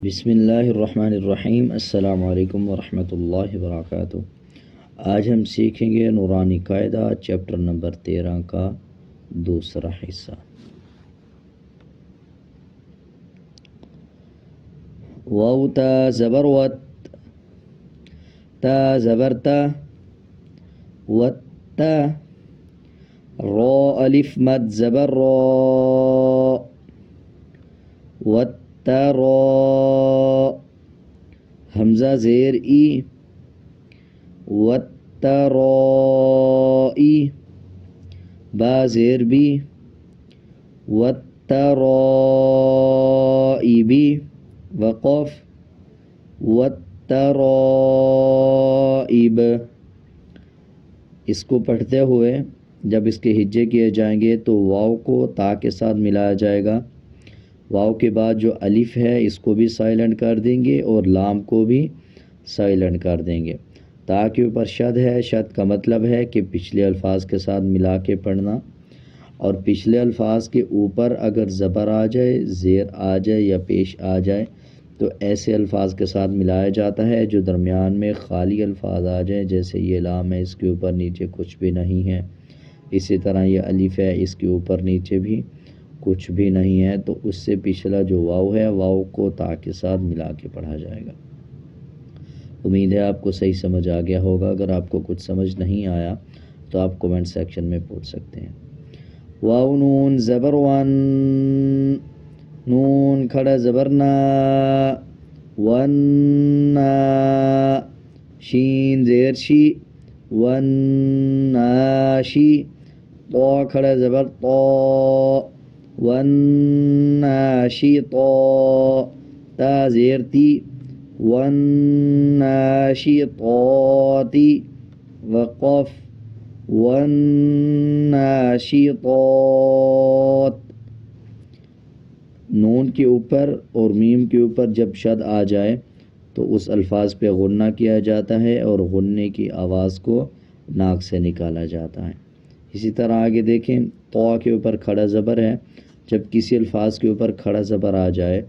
بسم اللہ الرحمن الرحیم۔ السلام علیکم ورحمۃ اللہ وبرکاتہ۔ آج ہم سیکھیں گے نورانی قاعدہ چیپٹر نمبر 13 کا دوسرا حصہ۔ واو تا زبر وت، تا زبر تا، وت تا، را الف مد زبر را، وت را، حمزہ زیر ای، وترائی، با زیر بی، وترائبی، وقف، وترائب۔ اس کو پڑھتے ہوئے جب اس کے ہجے کیے جائیں گے تو واو کو تا کے ساتھ ملایا جائے گا۔ واو کے بعد جو الف ہے اس کو بھی سائلنٹ کر دیں گے اور لام کو بھی سائلنٹ کر دیں گے۔ تا کے اوپر شد ہے، شد کا مطلب ہے کہ پچھلے الفاظ کے ساتھ ملا کے پڑھنا، اور پچھلے الفاظ کے اوپر اگر زبر آ جائے، زیر آ جائے یا پیش آ جائے تو ایسے الفاظ کے ساتھ ملایا جاتا ہے۔ جو درمیان میں خالی الفاظ آ جائیں، جیسے یہ لام ہے، اس کے اوپر نیچے کچھ بھی نہیں ہے، اسی طرح یہ الف ہے، اس کے اوپر نیچے بھی کچھ بھی نہیں ہے، تو اس سے پچھلا جو واو ہے، واو کو تا کے ساتھ ملا کے پڑھا جائے گا۔ امید ہے آپ کو صحیح سمجھ آ گیا ہوگا۔ اگر آپ کو کچھ سمجھ نہیں آیا تو آپ کومنٹ سیکشن میں پوچھ سکتے ہیں۔ واو نون زبر ون، نون کھڑا زبر نا، ونّا، شین زیر شی، ونّاشی، طا کھڑا زبر طا، والناشطا، تا زیر تی، والناشطات، وقف، والناشطات۔ نون کے اوپر اور میم کے اوپر جب شد آ جائے تو اس الفاظ پہ غنہ کیا جاتا ہے اور غننے کی آواز کو ناک سے نکالا جاتا ہے۔ اسی طرح آگے دیکھیں، طا کے اوپر کھڑا زبر ہے، جب کسی الفاظ کے اوپر کھڑا زبر آ جائے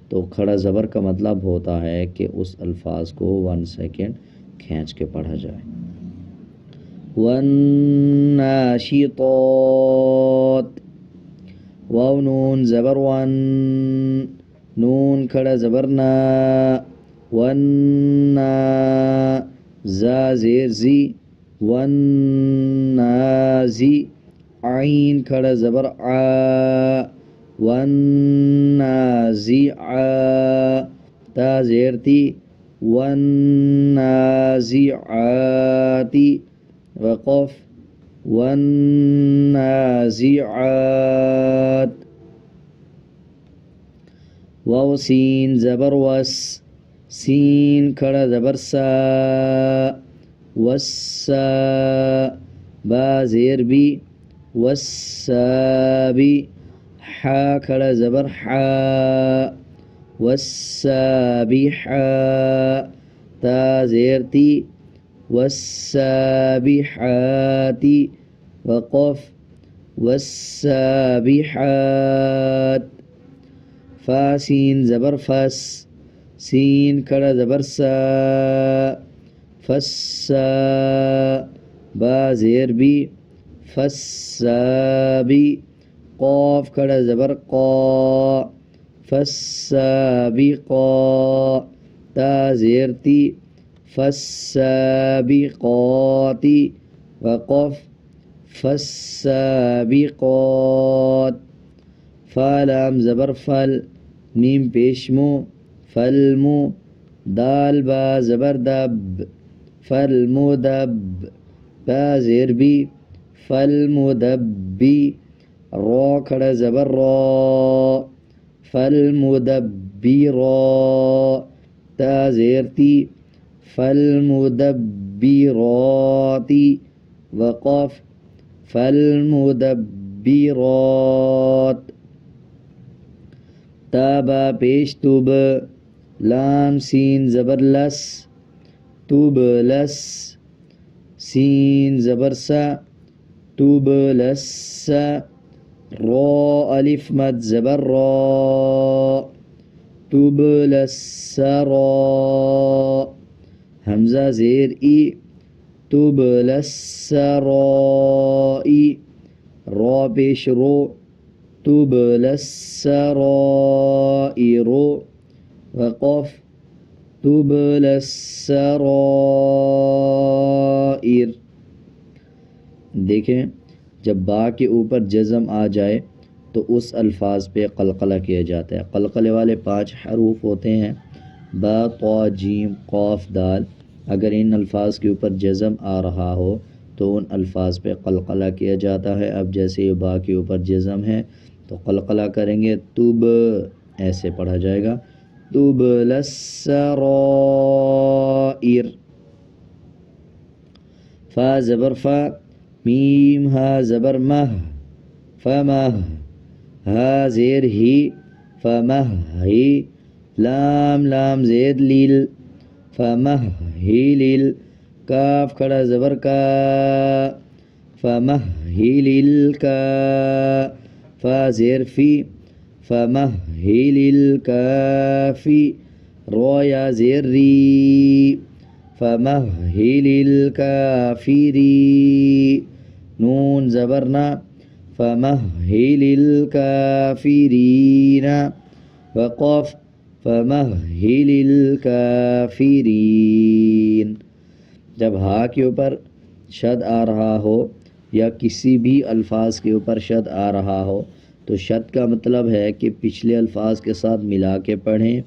تو کھڑا زبر کا مطلب ہوتا ہے کہ اس الفاظ کو 1 سیکنڈ کھینچ کے پڑھا جائے۔ والناشطات، واو نون زبر ون، نون کھڑا زبر نا، ونّا، زا زیر زی، ونّازی، عین کھڑا زبر آ، والنازعا، تا زیر تی، والنازعات، وقف، والنازعات۔ واو سین زبر وس، سین کھڑا زبر سا، وسا، با زیر بی، وسابی، حا کھڑا زبر حا، والسابحا، تا زیر تی، والسابحات، وقف، والسابحات۔ فا سین زبر فس، سین کھڑا زبر سا، فسا، با زیر بی، فسابی، قاف کھڑا زبر قا، فالسابقا، تا زیر تی، فالسابقات، وقف، فالسابقات۔ فا لام زبر فل، میم پیشمو، فلمو، دال با زبر دب، فالمدب، با زیر بی، فالمدبی، را کھڑا زبر را، فالمدبرا، تا زیر تی، فالمدبرات، وقف، فالمدبرات۔ تا با پیش تب، لام سین زبر لس، تب لس، سین زبر سا، تب لس، را الف مد زبر را، تبلى السرائر حمزہ زیر ای تبلى السرائر را پیش رو تبلى السرائر وقف تبلى السرائر. دیکھیں جب با کے اوپر جزم آ جائے تو اس الفاظ پہ قلقلہ کیا جاتا ہے. قلقلے والے 5 حروف ہوتے ہیں با طا جیم قاف دال. اگر ان الفاظ کے اوپر جزم آ رہا ہو تو ان الفاظ پہ قلقلہ کیا جاتا ہے. اب جیسے یہ با کے اوپر جزم ہے تو قلقلہ کریں گے تب ایسے پڑھا جائے گا تبلى السرائر. فا زبر فا میم ہا زبر مہ فمہ ہا زیر ہی فمہ ہی لام لام زید لیل فمہ ہی لیل کاف کھڑا زبر کا فمہ ہی لیل کا فا زیر فی فمہ ہی لیل کافی رو یا زیر ری فمہ ہی لیل کافری نون زبرنا فمہ ہی لیل کافرین وقف فمہ ہی لیل کافرین. جب ہا کے اوپر شد آ رہا ہو یا کسی بھی الفاظ کے اوپر شد آ رہا ہو تو شد کا مطلب ہے کہ پچھلے الفاظ کے ساتھ ملا کے پڑھیں.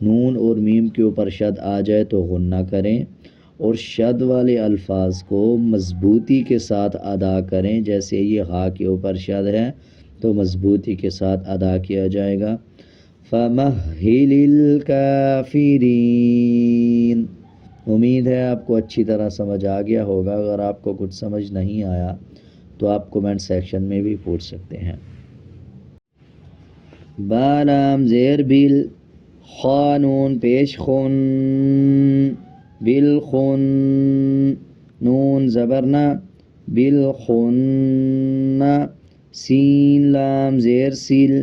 نون اور میم کے اوپر شد آ جائے تو غنہ کریں اور شد والے الفاظ کو مضبوطی کے ساتھ ادا کریں. جیسے یہ ہا کے اوپر شد ہے تو مضبوطی کے ساتھ ادا کیا جائے گا فَمَهِّلِ الْكَافِرِينَ. امید ہے آپ کو اچھی طرح سمجھ آ گیا ہوگا. اگر آپ کو کچھ سمجھ نہیں آیا تو آپ کمنٹ سیکشن میں بھی پوچھ سکتے ہیں. با لام زیر بیل خانون پیش خون بالخن نون زبرنا بالخن سین لام زیر سیل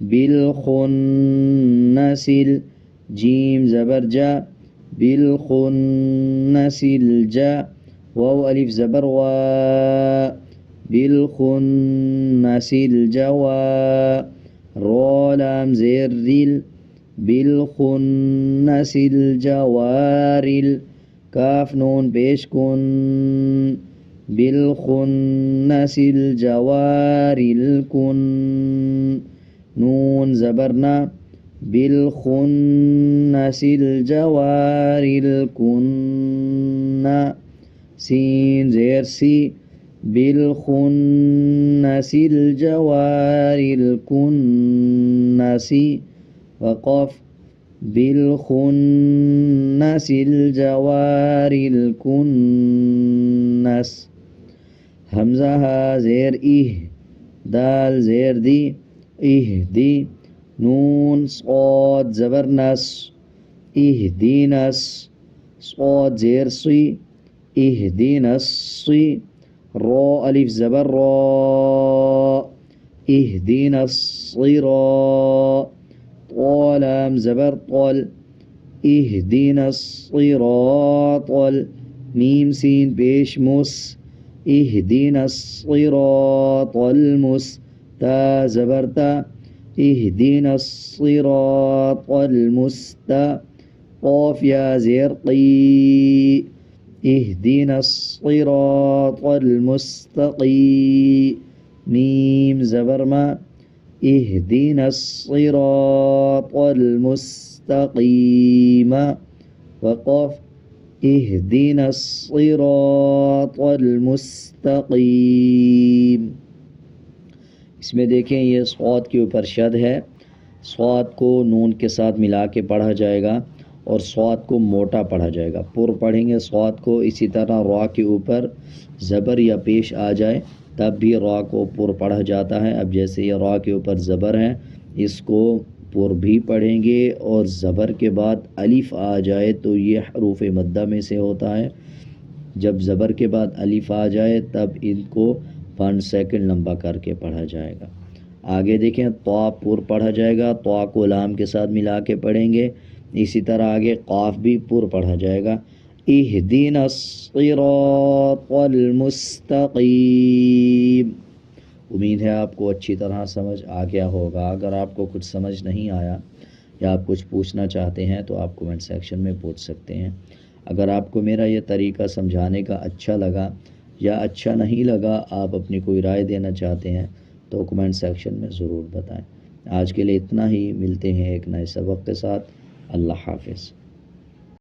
بالخن سیل جیم زبر جا بالخن سیل جا واو الف زبر وا بالخن سیل جوا رو لام زیر ریل بالخنس الجوارل کاف نون پیش کن بالخنس الجوارل کن نون زبرنا بالخنس الجوارل کن سین زیر سی بالخنس الجوارل کنسی وقف بالخنس الجوار الکنس حمزہ ہا زیر ایہ دال زیر دی ایہ دی نون صاد زبر نس ایہ دینس صاد زیر سی ایہ دینس سی رو الف زبر را ایہ دینس صراط طالام زبر طل اهدنا الصراط میم سین پیش مس اهدنا الصراط المستا زبر تا اهدنا الصراط المستا قاف یا زیر قی اهدنا الصراط المستقیم میم زبر ما اهدنا الصراط المستقيم وقف اهدنا الصراط المستقيم. اس میں دیکھیں یہ صاد کے اوپر شد ہے. صاد کو نون کے ساتھ ملا کے پڑھا جائے گا اور صاد کو موٹا پڑھا جائے گا. پر پڑھیں گے صاد کو. اسی طرح را کے اوپر زبر یا پیش آ جائے تب بھی را کو پر پڑھا جاتا ہے. اب جیسے یہ را کے اوپر زبر ہے اس کو پر بھی پڑھیں گے اور زبر کے بعد الف آ جائے تو یہ حروف مدہ میں سے ہوتا ہے. جب زبر کے بعد الف آ جائے تب ان کو 1 سیکنڈ لمبا کر کے پڑھا جائے گا. آگے دیکھیں طا پر پڑھا جائے گا، طا کو لام کے ساتھ ملا کے پڑھیں گے، اسی طرح آگے قاف بھی پر پڑھا جائے گا۔ اہدنا الصراط المستقیم۔ امید ہے آپ کو اچھی طرح سمجھ آ گیا ہوگا۔ اگر آپ کو کچھ سمجھ نہیں آیا یا آپ کچھ پوچھنا چاہتے ہیں تو آپ کومنٹ سیکشن میں پوچھ سکتے ہیں۔ اگر آپ کو میرا یہ طریقہ سمجھانے کا اچھا لگا یا اچھا نہیں لگا، آپ اپنی کوئی رائے دینا چاہتے ہیں تو کومنٹ سیکشن میں ضرور بتائیں۔ آج کے لیے اتنا ہی، ملتے ہیں ایک نئے سبق کے ساتھ۔ اللہ حافظ۔